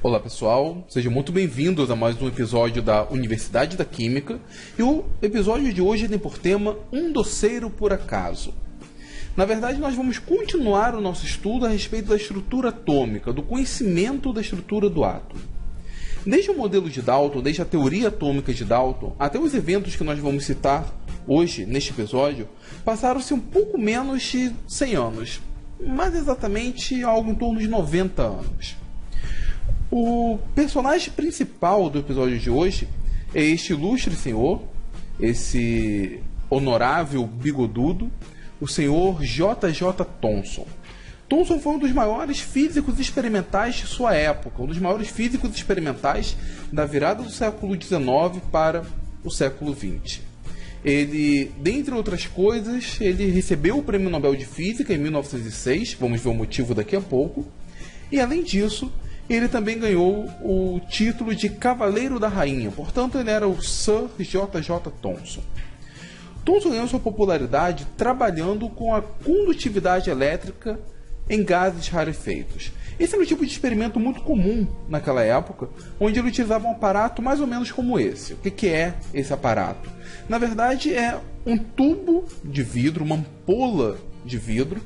Olá pessoal, sejam muito bem-vindos a mais um episódio da Universidade da Química, e o episódio de hoje tem por tema Um Doceiro por Acaso. Na verdade, nós vamos continuar o nosso estudo a respeito da estrutura atômica, do conhecimento da estrutura do átomo. Desde o modelo de Dalton, desde a teoria atômica de Dalton, até os eventos que nós vamos citar hoje, neste episódio, passaram-se um pouco menos de 100 anos, mais exatamente algo em torno de 90 anos. O personagem principal do episódio de hoje é este ilustre senhor, esse honorável bigodudo, o senhor J.J. Thomson. Thomson foi um dos maiores físicos experimentais de sua época, um dos maiores físicos experimentais da virada do século XIX para o século XX. Ele, dentre outras coisas, ele recebeu o Prêmio Nobel de Física em 1906, vamos ver o motivo daqui a pouco, e além disso, ele também ganhou o título de Cavaleiro da Rainha, portanto ele era o Sir J.J. Thomson. Thomson ganhou sua popularidade trabalhando com a condutividade elétrica em gases rarefeitos. Esse era um tipo de experimento muito comum naquela época, onde ele utilizava um aparato mais ou menos como esse. O que é esse aparato? Na verdade é um tubo de vidro, uma ampola de vidro.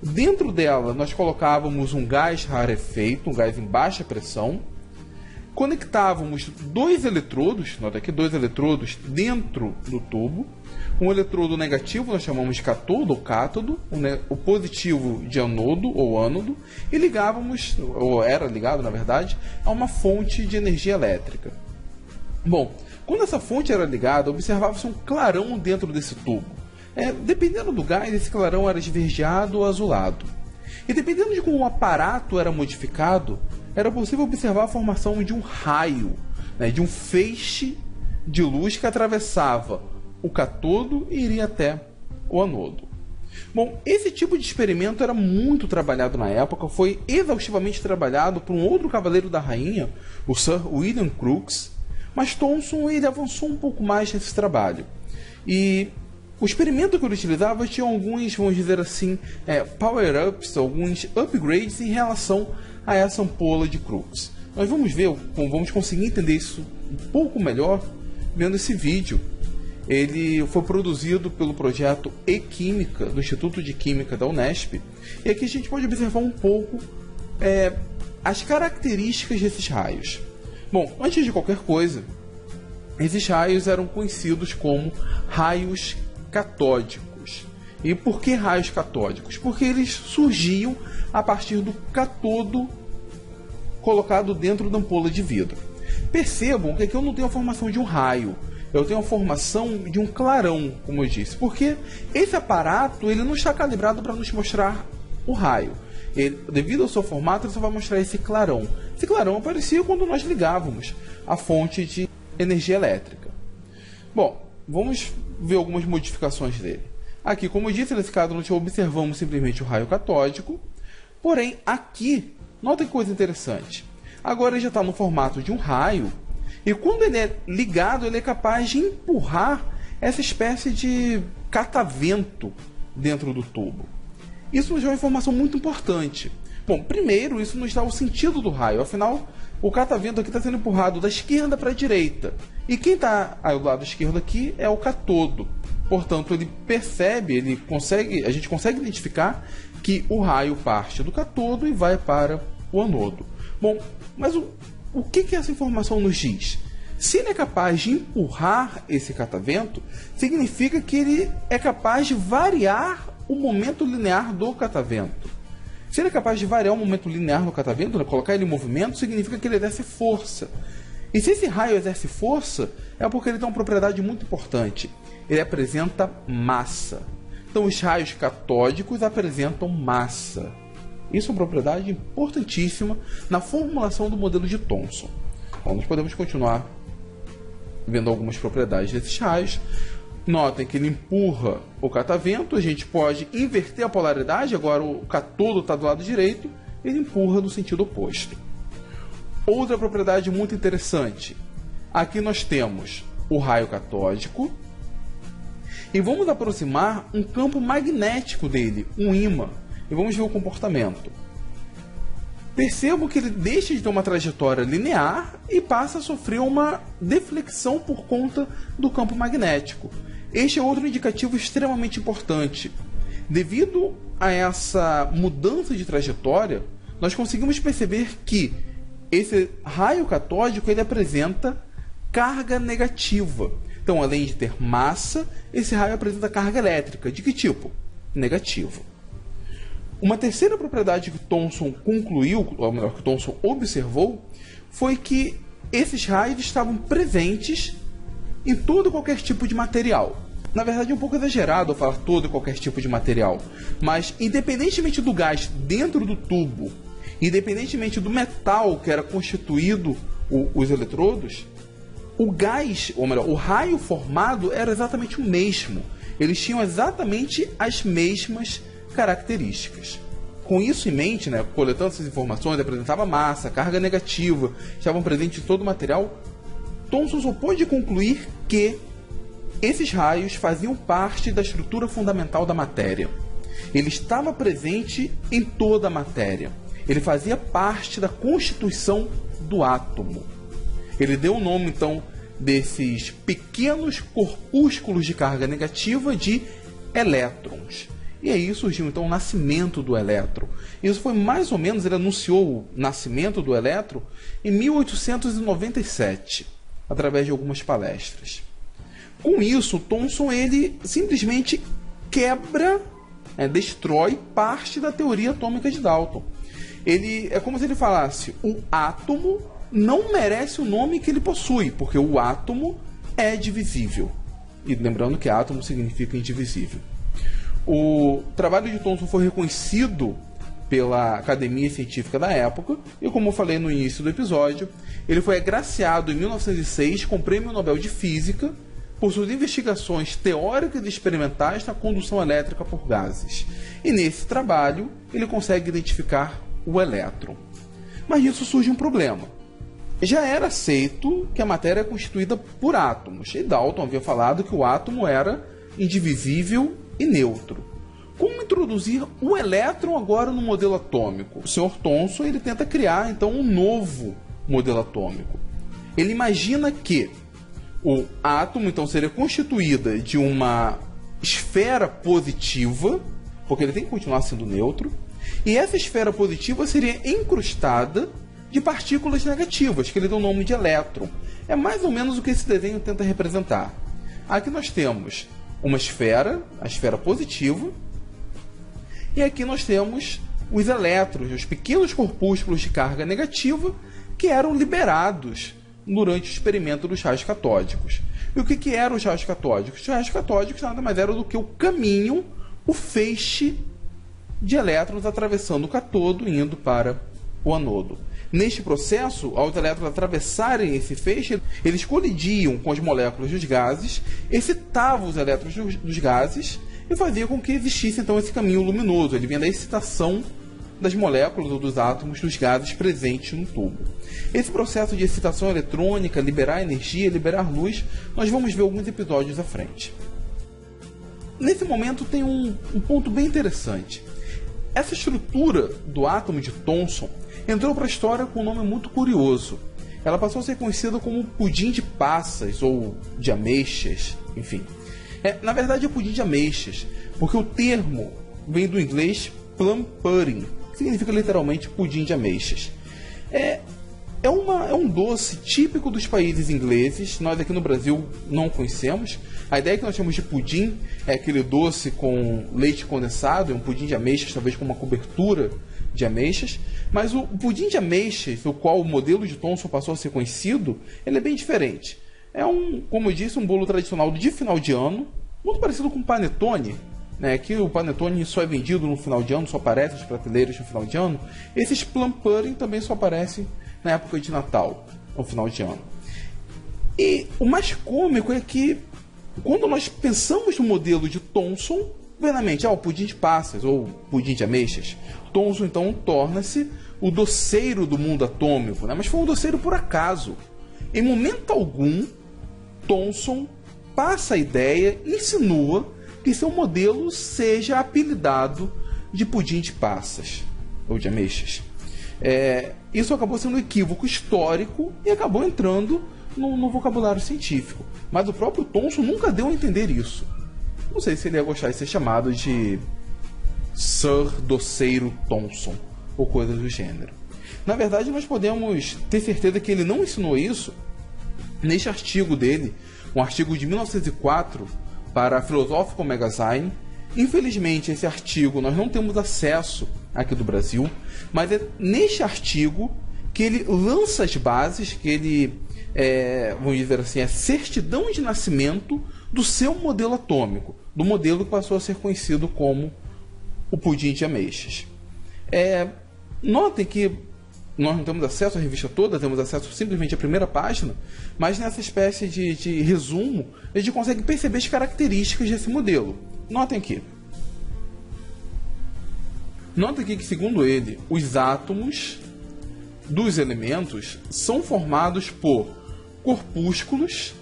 Dentro dela nós colocávamos um gás rarefeito, um gás em baixa pressão, conectávamos dois eletrodos, nota aqui, dois eletrodos dentro do tubo, um eletrodo negativo nós chamamos de catodo ou cátodo, o positivo de anodo ou ânodo, e ligávamos, ou era ligado na verdade, a uma fonte de energia elétrica. Bom, quando essa fonte era ligada, observava-se um clarão dentro desse tubo. Dependendo do gás, esse clarão era esverdeado ou azulado. E dependendo de como o aparato era modificado, era possível observar a formação de um raio, de um feixe de luz que atravessava o catodo e iria até o anodo. Bom, esse tipo de experimento era muito trabalhado na época, foi exaustivamente trabalhado por um outro cavaleiro da rainha, o Sir William Crookes, mas Thomson ele avançou um pouco mais nesse trabalho. E o experimento que ele utilizava tinha alguns, vamos dizer assim, power-ups, alguns upgrades em relação a essa ampola de Crookes. Nós vamos ver, vamos conseguir entender isso um pouco melhor vendo esse vídeo. Ele foi produzido pelo projeto E-Química, do Instituto de Química da Unesp, e aqui a gente pode observar um pouco as características desses raios. Bom, antes de qualquer coisa, esses raios eram conhecidos como raios catódicos. E por que raios catódicos? Porque eles surgiam a partir do catodo colocado dentro da ampola de vidro. Percebam que aqui eu não tenho a formação de um raio, eu tenho a formação de um clarão, como eu disse, porque esse aparato ele não está calibrado para nos mostrar o raio. Devido ao seu formato, ele só vai mostrar esse clarão. Esse clarão aparecia quando nós ligávamos a fonte de energia elétrica. Bom, vamos ver algumas modificações dele. Aqui, como eu disse, nesse caso nós observamos simplesmente o raio catódico, porém aqui, nota que coisa interessante, agora ele já está no formato de um raio, e quando ele é ligado, ele é capaz de empurrar essa espécie de catavento dentro do tubo. Isso nos dá uma informação muito importante. Bom, primeiro, isso nos dá o sentido do raio, afinal, o catavento aqui está sendo empurrado da esquerda para a direita. E quem está ao lado esquerdo aqui é o catodo. Portanto, ele percebe, a gente consegue identificar que o raio parte do catodo e vai para o anodo. Bom, mas o que essa informação nos diz? Se ele é capaz de empurrar esse catavento, significa que ele é capaz de variar o momento linear do catavento. Se ele é capaz de variar o momento linear do catavento, colocar ele em movimento, significa que ele exerce força. E se esse raio exerce força, é porque ele tem uma propriedade muito importante. Ele apresenta massa. Então, os raios catódicos apresentam massa. Isso é uma propriedade importantíssima na formulação do modelo de Thomson. Então, nós podemos continuar vendo algumas propriedades desses raios. Notem que ele empurra o catavento, a gente pode inverter a polaridade, agora o catodo está do lado direito, ele empurra no sentido oposto. Outra propriedade muito interessante, aqui nós temos o raio catódico, e vamos aproximar um campo magnético dele, um ímã, e vamos ver o comportamento. percebo que ele deixa de ter uma trajetória linear e passa a sofrer uma deflexão por conta do campo magnético. Este é outro indicativo extremamente importante. Devido a essa mudança de trajetória, nós conseguimos perceber que esse raio catódico ele apresenta carga negativa. Então, além de ter massa, esse raio apresenta carga elétrica. De que tipo? Negativa. Uma terceira propriedade que Thomson concluiu, ou melhor, que Thomson observou, foi que esses raios estavam presentes em todo e qualquer tipo de material. Na verdade, é um pouco exagerado eu falar todo e qualquer tipo de material, mas independentemente do gás dentro do tubo, independentemente do metal que era constituído os eletrodos, o gás, ou melhor, o raio formado era exatamente o mesmo. Eles tinham exatamente as mesmas características. Com isso em mente, coletando essas informações, apresentava massa, carga negativa, estavam presentes em todo o material, Thomson só pôde concluir que esses raios faziam parte da estrutura fundamental da matéria. Ele estava presente em toda a matéria. Ele fazia parte da constituição do átomo. Ele deu o nome, então, desses pequenos corpúsculos de carga negativa de elétrons. E aí surgiu, então, o nascimento do elétron. Isso foi mais ou menos, ele anunciou o nascimento do elétron em 1897, através de algumas palestras. Com isso, Thomson ele simplesmente quebra, destrói parte da teoria atômica de Dalton. É como se ele falasse: o átomo não merece o nome que ele possui, porque o átomo é divisível. E lembrando que átomo significa indivisível. O trabalho de Thomson foi reconhecido pela Academia Científica da época, e como eu falei no início do episódio, ele foi agraciado em 1906 com o Prêmio Nobel de Física por suas investigações teóricas e experimentais na condução elétrica por gases. E nesse trabalho, ele consegue identificar o elétron. Mas disso surge um problema. Já era aceito que a matéria é constituída por átomos, e Dalton havia falado que o átomo era indivisível e neutro. Como introduzir o elétron agora no modelo atômico? O Sr. Thomson ele tenta criar então um novo modelo atômico. Ele imagina que o átomo então seria constituída de uma esfera positiva, porque ele tem que continuar sendo neutro, e essa esfera positiva seria incrustada de partículas negativas, que ele dá o nome de elétron. É mais ou menos o que esse desenho tenta representar. Aqui nós temos uma esfera, a esfera positiva, e aqui nós temos os elétrons, os pequenos corpúsculos de carga negativa que eram liberados durante o experimento dos raios catódicos. E o que eram os raios catódicos? Os raios catódicos nada mais eram do que o caminho, o feixe de elétrons atravessando o cátodo e indo para o anodo. Neste processo, ao os elétrons atravessarem esse feixe, eles colidiam com as moléculas dos gases, excitavam os elétrons dos gases e fazia com que existisse então esse caminho luminoso. Ele vinha da excitação das moléculas ou dos átomos dos gases presentes no tubo. Esse processo de excitação eletrônica, liberar energia, liberar luz, nós vamos ver alguns episódios à frente. Nesse momento tem um ponto bem interessante. Essa estrutura do átomo de Thomson entrou para a história com um nome muito curioso. Ela passou a ser conhecida como pudim de passas ou de ameixas, enfim. Na verdade é pudim de ameixas, porque o termo vem do inglês plum pudding, que significa literalmente pudim de ameixas. É um doce típico dos países ingleses, nós aqui no Brasil não conhecemos. A ideia que nós temos de pudim é aquele doce com leite condensado, é um pudim de ameixas, talvez com uma cobertura de ameixas, mas o pudim de ameixas, o qual o modelo de Thomson passou a ser conhecido, ele é bem diferente. Como eu disse, um bolo tradicional de final de ano, muito parecido com o panetone, que o panetone só é vendido no final de ano, só aparece nas prateleiras no final de ano. Esses plum pudding também só aparecem na época de Natal, no final de ano. E o mais cômico é que, quando nós pensamos no modelo de Thomson, vem na mente, o pudim de passas ou pudim de ameixas. Thomson, então, torna-se o doceiro do mundo atômico, mas foi um doceiro por acaso. Em momento algum, Thomson passa a ideia, insinua que seu modelo seja apelidado de pudim de passas ou de ameixas. Isso acabou sendo um equívoco histórico e acabou entrando no vocabulário científico. Mas o próprio Thomson nunca deu a entender isso. Não sei se ele ia gostar de ser chamado de Sir Doceiro Thomson ou coisa do gênero. Na verdade, nós podemos ter certeza que ele não ensinou isso neste artigo dele, um artigo de 1904 para Philosophical Magazine. Infelizmente, esse artigo nós não temos acesso aqui do Brasil, mas é neste artigo que ele lança as bases, que ele, vamos dizer assim, é certidão de nascimento do seu modelo atômico, do modelo que passou a ser conhecido como o pudim de ameixas. Notem que nós não temos acesso à revista toda, temos acesso simplesmente à primeira página, mas nessa espécie de resumo, a gente consegue perceber as características desse modelo. Notem aqui. Notem aqui que, segundo ele, os átomos dos elementos são formados por corpúsculos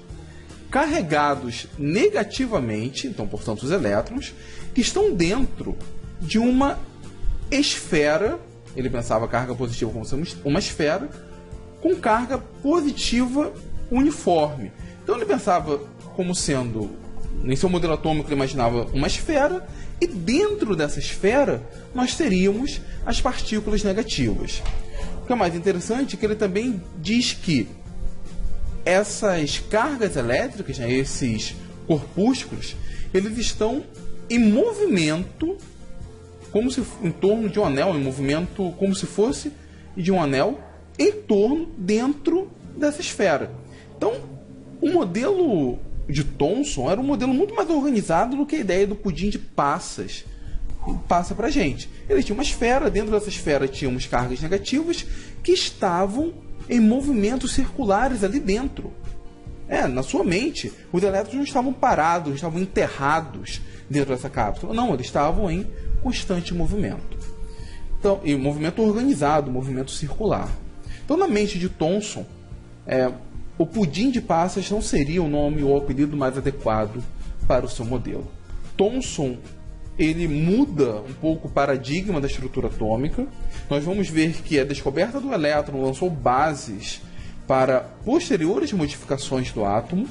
carregados negativamente, então, portanto, os elétrons, que estão dentro de uma esfera. Ele pensava a carga positiva como sendo uma esfera com carga positiva uniforme. Então ele pensava como sendo, em seu modelo atômico ele imaginava uma esfera, e dentro dessa esfera nós teríamos as partículas negativas. O que é mais interessante é que ele também diz que essas cargas elétricas, esses corpúsculos, eles estão em movimento, como se em torno de um anel, em movimento como se fosse de um anel, em torno, dentro dessa esfera. Então, o modelo de Thomson era um modelo muito mais organizado do que a ideia do pudim de passas passa para a gente. Ele tinha uma esfera, dentro dessa esfera tínhamos cargas negativas que estavam em movimentos circulares ali dentro. Na sua mente, os elétrons não estavam parados, não estavam enterrados dentro dessa cápsula. Não, eles estavam em constante movimento. Então, e movimento organizado, movimento circular. Então, na mente de Thomson, o pudim de passas não seria o nome ou o apelido mais adequado para o seu modelo. Thomson, ele muda um pouco o paradigma da estrutura atômica. Nós vamos ver que a descoberta do elétron lançou bases para posteriores modificações do átomo.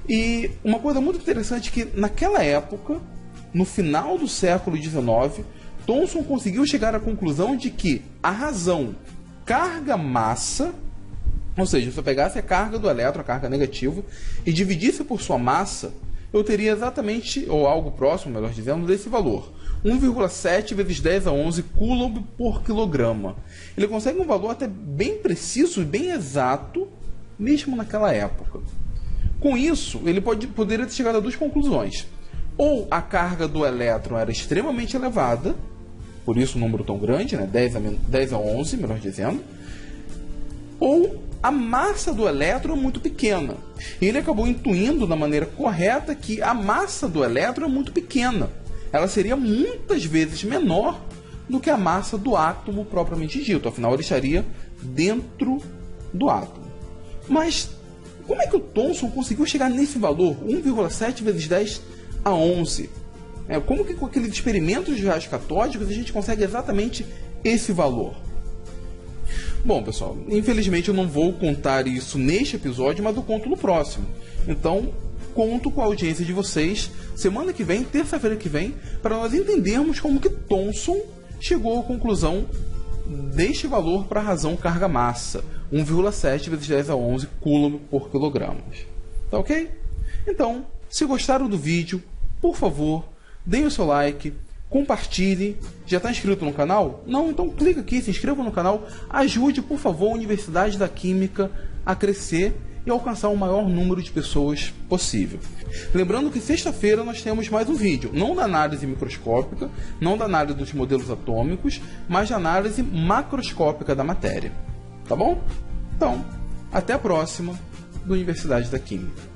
E uma coisa muito interessante é que naquela época, no final do século XIX, Thomson conseguiu chegar à conclusão de que a razão carga-massa, ou seja, se eu pegasse a carga do elétron, a carga negativa, e dividisse por sua massa, eu teria exatamente, ou algo próximo, melhor dizendo, desse valor. 1,7 vezes 10 a 11 coulomb por quilograma. Ele consegue um valor até bem preciso e bem exato, mesmo naquela época. Com isso, ele poderia ter chegado a duas conclusões. Ou a carga do elétron era extremamente elevada, por isso o número tão grande, 10 a 11, melhor dizendo, ou a massa do elétron é muito pequena. E ele acabou intuindo da maneira correta que a massa do elétron é muito pequena. Ela seria muitas vezes menor do que a massa do átomo propriamente dito. Afinal, ele estaria dentro do átomo. Mas como é que o Thomson conseguiu chegar nesse valor? 1,7 vezes 10 a 11. Como que com aqueles experimentos de raios catódicos a gente consegue exatamente esse valor? Bom, pessoal, infelizmente eu não vou contar isso neste episódio, mas eu conto no próximo. Então, conto com a audiência de vocês semana que vem, terça-feira que vem, para nós entendermos como que Thomson chegou à conclusão deste valor para a razão carga-massa, 1,7 vezes 10 a 11 coulomb por quilograma. Tá ok? Então, se gostaram do vídeo, por favor, deem o seu like, compartilhe. Já está inscrito no canal? Não? Então clica aqui, se inscreva no canal. Ajude, por favor, a Universidade da Química a crescer e alcançar o maior número de pessoas possível. Lembrando que sexta-feira nós temos mais um vídeo, não da análise microscópica, não da análise dos modelos atômicos, mas da análise macroscópica da matéria. Tá bom? Então, até a próxima do Universidade da Química.